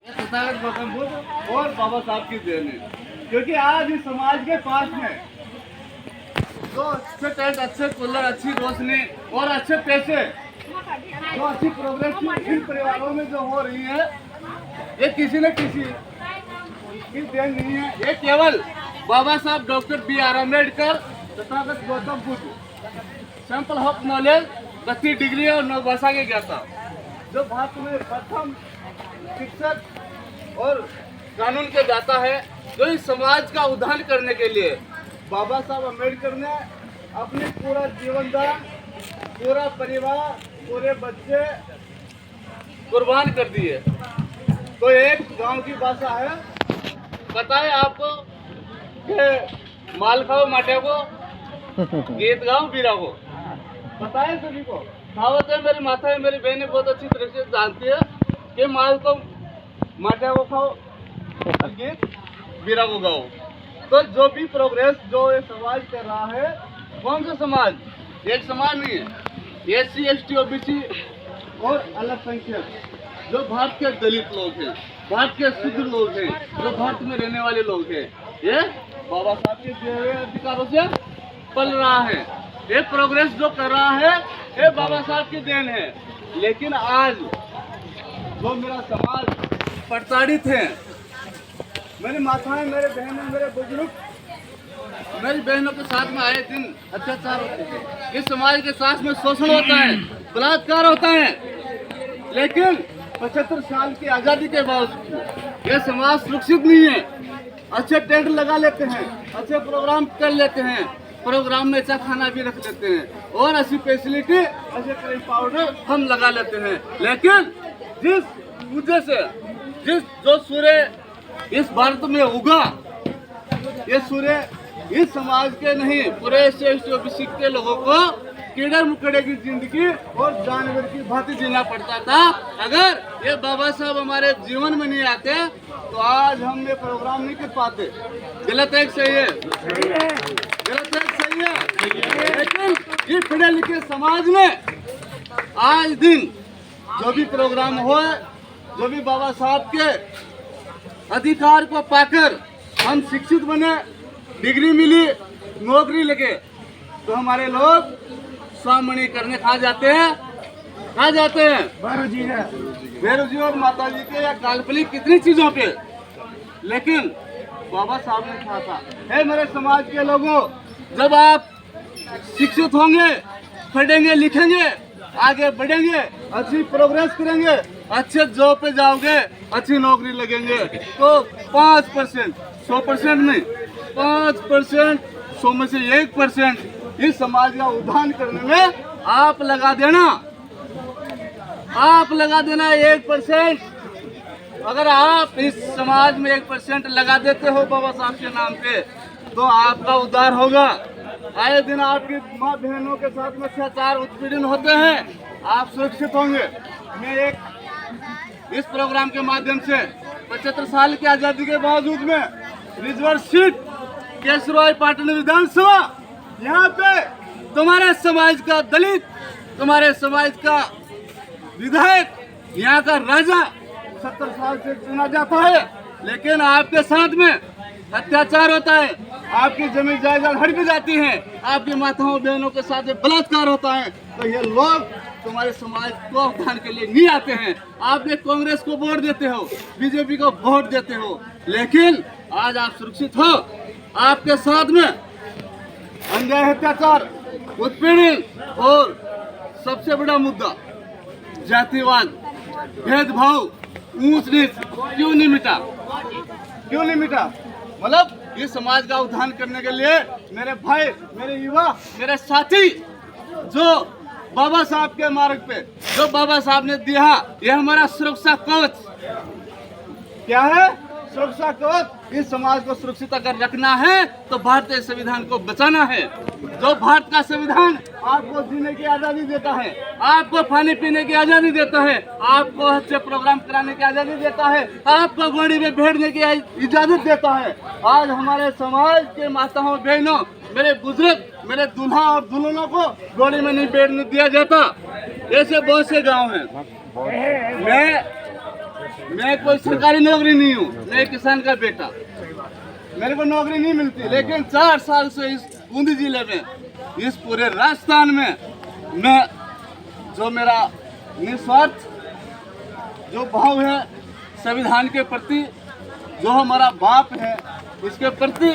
तथागत गौतम बुद्ध और बाबा साहब की देन है, क्योंकि आज इस समाज के पास में जो अच्छे टेंट, अच्छे कूलर, अच्छी रोशनी और अच्छे पैसे, जो अच्छी प्रोग्रेस इन परिवारों में जो हो रही है, ये किसी न किसी की देन नहीं है। ये केवल Baba Saheb doctor B.R. Ambedkar, Tathagata Gautam Buddha, sample of knowledge, 32 degree और 9 भाषा के ज्ञाता, जो भारत में प्रथम शिक्षक और कानून के दाता है, जो इस समाज का उद्धार करने के लिए बाबा साहब अम्बेडकर ने अपने पूरा जीवन दान, पूरा परिवार, पूरे बच्चे कुर्बान कर दिए। तो एक गांव की भाषा है, पता है आपको कि माल खाओ माटे को, गीत गाओ बीरा को, पता है सभी को। कहावत है, मेरी माता है, मेरी बहनें बहुत अच्छी तरह से जानती है कि माल को माटे को खाओ और गीत बीरा को गाओ। तो जो भी प्रोग्रेस जो ये समाज कर रहा है, कौन सा समाज, एक समाज नहीं है, SC ST OBC और अल्पसंख्यक, जो भारत के दलित लोग हैं, भारत के शुद्ध लोग हैं, जो भारत में रहने वाले लोग हैं, ये बाबा साहब के दिए हुए अधिकारों से पल रहा है। ये प्रोग्रेस जो कर रहा है, ये बाबा साहब की देन है। लेकिन आज जो मेरा समाज प्रताड़ित है, मेरी माताएं, मेरे बहनें, मेरे बुजुर्ग, मेरी बहनों के साथ में आए दिन अत्याचार होते हैं, इस समाज के साथ में शोषण होता है, बलात्कार होता है। लेकिन 75 साल की आज़ादी के बावजूद ये समाज सुरक्षित नहीं है। अच्छे टेंट लगा लेते हैं, अच्छे प्रोग्राम कर लेते हैं, प्रोग्राम में अच्छा खाना भी रख देते हैं और अच्छी फैसिलिटी, अच्छे क्रीम पाउडर हम लगा लेते हैं। लेकिन जिस वजह से जो सूर्य इस भारत में उगा, ये सूर्य इस समाज के नहीं, पूरे SC ST OBC के लोगों को कीड़े मकोड़े की जिंदगी और जानवर की भांति जीना पड़ता था। अगर ये बाबा साहब हमारे जीवन में नहीं आते तो आज हम ये प्रोग्राम नहीं कर पाते। गलत है सही है? गलत है सही है? लेकिन ये पढ़े लिखे समाज में आज दिन जो भी प्रोग्राम हो, जो भी बाबा साहब के अधिकार को पाकर हम शिक्षित बने, डिग्री मिली, नौकरी लगे, तो हमारे लोग स्वामणी करने कहाँ जाते हैं? भैरव जी और माता जी के या काल्पनिक कितनी चीजों पे। लेकिन बाबा साहब ने कहा था, हे मेरे समाज के लोगों, जब आप शिक्षित होंगे, पढ़ेंगे, लिखेंगे, आगे बढ़ेंगे, अच्छी प्रोग्रेस करेंगे, अच्छे जॉब पे जाओगे, अच्छी नौकरी लगेंगे, तो 5%, 100% नहीं, 5%, 100 में से 1% इस समाज का उद्धार करने में आप लगा देना। आप लगा देना 1%। अगर आप इस समाज में 1% लगा देते हो बाबा साहब के नाम पे, तो आपका उद्धार होगा। आए दिन आपकी माँ बहनों के साथ में अत्याचार, उत्पीड़न होते हैं, आप सुरक्षित होंगे। मैं इस प्रोग्राम के माध्यम से 75 साल की आज़ादी के बावजूद में रिजर्व सीट केसरवाई पाटन विधानसभा, यहाँ पे तुम्हारे समाज का दलित, तुम्हारे समाज का विधायक, यहाँ का राजा 70 साल से चुना जाता है, लेकिन आपके साथ में अत्याचार होता है, आपकी जमीन जायदाद हड़प जाती है, आपकी माताओं बहनों के साथ बलात्कार होता है। तो ये लोग तुम्हारे समाज को उद्धार के लिए नहीं आते हैं। आप एक कांग्रेस को वोट देते हो, BJP को वोट देते हो, लेकिन आज आप सुरक्षित हो। आपके साथ में अन्याय, अत्याचार, उत्पीड़न और सबसे बड़ा मुद्दा जातिवाद, भेदभाव, ऊंच नीच क्यों नहीं मिटा? मतलब इस समाज का उद्धार करने के लिए मेरे भाई, मेरे युवा, मेरे साथी, जो बाबा साहब के मार्ग पे, जो बाबा साहब ने दिया, ये हमारा सुरक्षा कवच क्या है? सुरक्षा कवच। इस समाज को सुरक्षित अगर रखना है तो भारतीय संविधान को बचाना है। जो भारत का संविधान आपको जीने की आज़ादी देता है, आपको खाने पीने की आज़ादी देता है, आपको अच्छे प्रोग्राम कराने की आज़ादी देता है, आपको घोड़ी में बैठने की इजाज़त देता है। आज हमारे समाज के माताओं बहनों, मेरे बुजुर्ग, मेरे दूल्हा और दुल्हनों को घोड़ी में नहीं बैठने दिया जाता। ऐसे बहुत से गाँव हैं। मैं मैं कोई सरकारी नौकरी नहीं हूँ, मैं एक किसान का बेटा, मेरे को नौकरी नहीं मिलती, लेकिन 4 साल से इस बूंदी जिले में, इस पूरे राजस्थान में मैं जो मेरा निस्वार्थ जो भाव है संविधान के प्रति, जो हमारा बाप है इसके प्रति,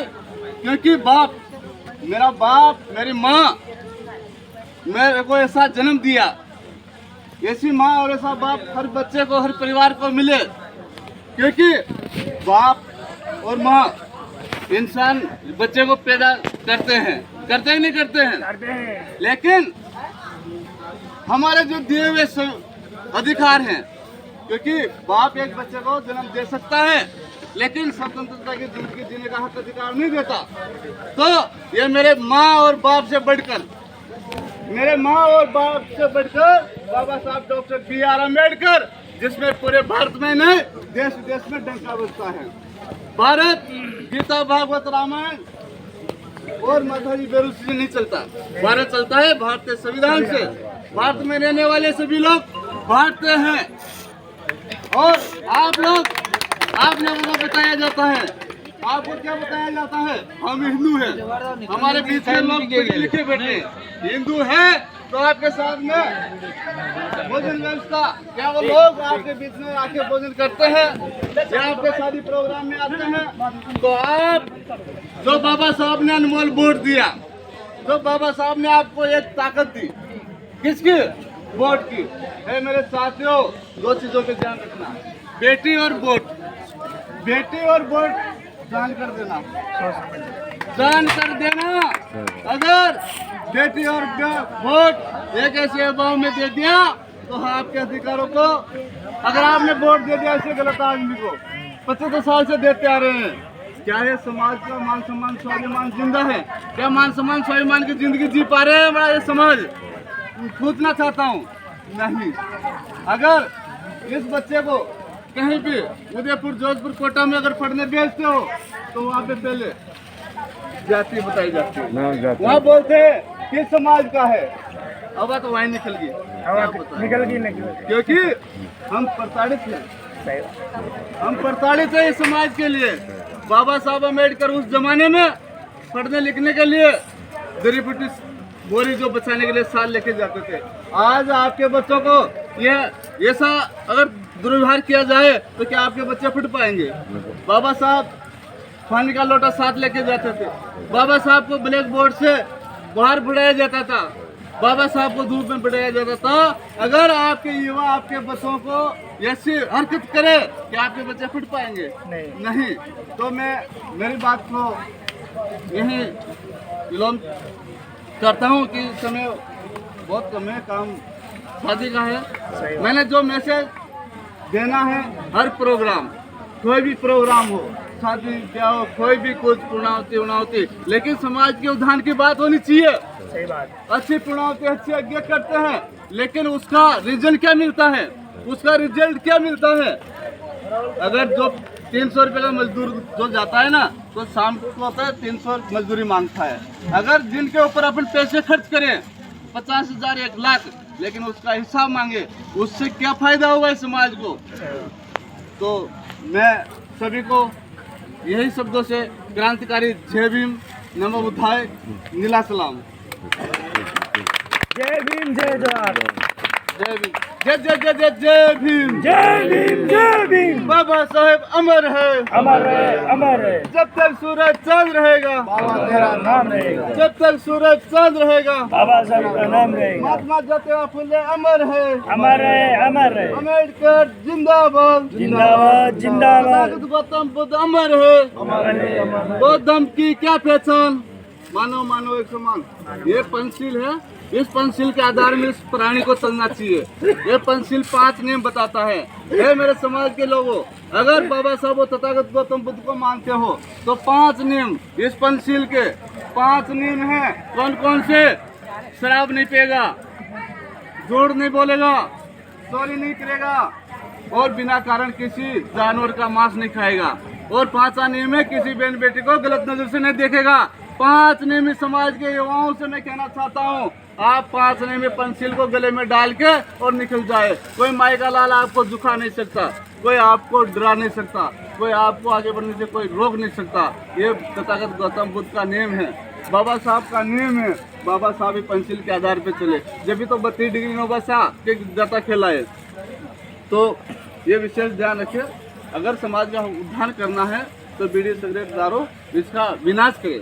क्योंकि बाप, मेरा बाप, मेरी माँ मेरे को ऐसा जन्म दिया, ऐसी माँ और ऐसा बाप हर बच्चे को, हर परिवार को मिले, क्योंकि बाप और माँ इंसान बच्चे को पैदा करते हैं ही नहीं करते हैं, लेकिन हमारे जो दिए हुए अधिकार हैं, क्योंकि बाप एक बच्चे को जन्म दे सकता है लेकिन स्वतंत्रता की जिंदगी जीने का हक अधिकार नहीं देता। तो ये मेरे माँ और बाप से बढ़कर, मेरे माँ और बाप से बढ़कर बाबा साहब डॉक्टर B.R. अम्बेडकर, जिसमें पूरे भारत में नहीं देश विदेश में डंका बजता है। भारत गीता, भागवत, रामायण और माताजी बेरू से नहीं चलता, भारत चलता है भारतीय संविधान से। भारत में रहने वाले सभी लोग भारतीय हैं, और आप लोगों को बताया जाता है, आपको क्या बताया जाता है, हम हिंदू हैं, हमारे बीच में लोग लिखे बैठे हिंदू है, तो आपके साथ में भोजन व्यवस्था, क्या वो लोग आपके बीच में आके भोजन करते हैं या आपके शादी प्रोग्राम में आते हैं? तो आप, जो बाबा साहब ने अनमोल वोट दिया, जो बाबा साहब ने आपको एक ताकत दी, किसकी? वोट की है। मेरे साथियों, 2 चीजों पे ध्यान रखना, बेटी और वोट, बेटी और वोट जान कर देना, जान कर देना। अगर बेटी और वोट एक ऐसे अभाव में दे दिया तो आपके अधिकारों को, अगर आपने वोट दे दिया ऐसे गलत आदमी को, 25 साल से देते आ रहे हैं, क्या है समाज का मान सम्मान स्वाभिमान जिंदा है? क्या मान सम्मान स्वाभिमान की जिंदगी जी पा रहे हैं हमारा ये समाज? पूछना चाहता हूँ, नहीं। अगर इस बच्चे को कहीं भी उदयपुर, जोधपुर, कोटा में अगर पढ़ने भेजते हो तो वहाँ पे पहले जाति बताई जाती है, वहाँ बोलते हैं किस समाज का है, अब तो वहीं निकल गई, क्योंकि हम प्रताड़ित हैं, हम प्रताड़ित हैं इस समाज के लिए। बाबा साहब अम्बेडकर उस जमाने में पढ़ने लिखने के लिए जड़ी बूटी बोरी जो बचाने के लिए साल लेके जाते थे। आज आपके बच्चों को यह ऐसा अगर दुर्व्यवहार किया जाए तो क्या आपके बच्चे फट पाएंगे? बाबा साहब पानी का लोटा साथ लेके जाते थे, बाबा साहब को ब्लैक बोर्ड से बाहर बढ़ाया जाता था, बाबा साहब को धूप में बढ़ाया जाता था। अगर आपके युवा आपके बच्चों को ऐसी हरकत करे कि आपके बच्चे फट पाएंगे? नहीं। तो मैं मेरी बात को यही विलोम करता हूँ कि समय बहुत कम है, काम शादी का है। मैंने जो मैसेज देना है, हर प्रोग्राम, कोई भी प्रोग्राम हो, शादी क्या हो, कोई भी कुछ पूर्णावती, लेकिन समाज के उत्थान की बात होनी चाहिए। सही बात। अच्छी पूर्णावती, अच्छी यज्ञ करते हैं, लेकिन उसका रिजल्ट क्या मिलता है? उसका रिजल्ट क्या मिलता है? अगर जो 300 रुपये का मजदूर जो जाता है ना, तो शाम को आता है 300 मजदूरी मांगता है। अगर जिनके ऊपर अपन पैसे खर्च करें 50,000, 1 लाख, लेकिन उसका हिसाब मांगे, उससे क्या फायदा होगा इस समाज को? तो मैं सभी को यही शब्दों से क्रांतिकारी जय भीम, नमो बुद्धाय, नीला सलाम। जय भीम, जय जवाहर, जय भीम, जय जय जय जय जय भीम, जय भीम, जय भीम। बाबा साहेब अमर है, अमर है, अमर है। जब तक सूरज चांद रहेगा, बाबा तेरा नाम रहेगा। जब तक सूरज चांद रहेगा, बाबा साहब का नाम रहेगा। महात्मा ज्योतिबा फुले अमर है, अमर है, अमर है। अम्बेडकर जिंदाबाद, जिंदाबाद, जिंदाबाद। गौतम बुद्ध अमर है, अमर है, अमर है। बौद्ध की क्या पहचान? मानव मानव एक समान। ये पंचशील है, इस पंचशील के आधार में इस प्राणी को चलना चाहिए। ये पंचशील 5 नियम बताता है। हे मेरे समाज के लोगों, अगर बाबा साहब और तथागत गौतम बुद्ध को मानते हो तो 5 नियम इस पंचशील के 5 नियम हैं। कौन कौन से? शराब नहीं पिएगा, झूठ नहीं बोलेगा, चोरी नहीं करेगा, और बिना कारण किसी जानवर का मांस नहीं खाएगा, और 5वां नियम है किसी बहन बेटी को गलत नजर से नहीं देखेगा। 5 नियम समाज के युवाओं से मैं कहना चाहता हूँ, आप 5 आने में पेंसिल को गले में डाल के और निकल जाए। कोई माई का लाल आपको झुका नहीं सकता, कोई आपको डरा नहीं सकता, कोई आपको आगे बढ़ने से कोई रोक नहीं सकता। ये तथागत गौतम बुद्ध का नियम है, बाबा साहब का नियम है। बाबा साहब ही पेंसिल के आधार पे चले, जब भी तो 32 डिग्री नौबसा के जाता खेलाए। तो ये विशेष ध्यान रखिए, अगर समाज का उद्धार करना है तो बीड़ी सिगरेट दारू इसका विनाश करें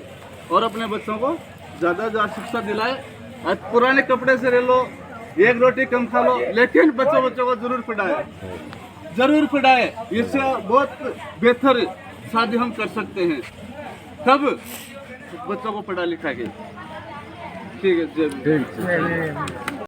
और अपने बच्चों को ज़्यादा से ज़्यादा शिक्षा दिलाए। और पुराने कपड़े से रह लो, एक रोटी कम खा लो, लेकिन बच्चों को जरूर पढ़ाए, जरूर पढ़ाए। इससे बहुत बेहतर शादी हम कर सकते हैं, तब बच्चों को पढ़ा लिखा के। ठीक है, जय।